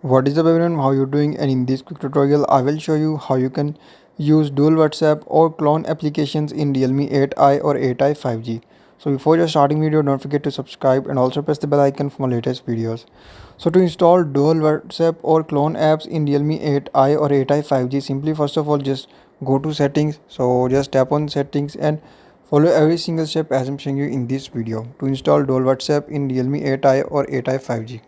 What is up everyone, how you doing? And in this quick tutorial I will show you how you can use dual WhatsApp or clone applications in Realme 8i or 8i 5G. So before your starting video, don't forget to subscribe and also press the bell icon for my latest videos. So to install dual WhatsApp or clone apps in Realme 8i or 8i 5G, simply first of all just go to settings. So just tap on settings and follow every single step as I'm showing you in this video to install dual WhatsApp in Realme 8i or 8i 5G.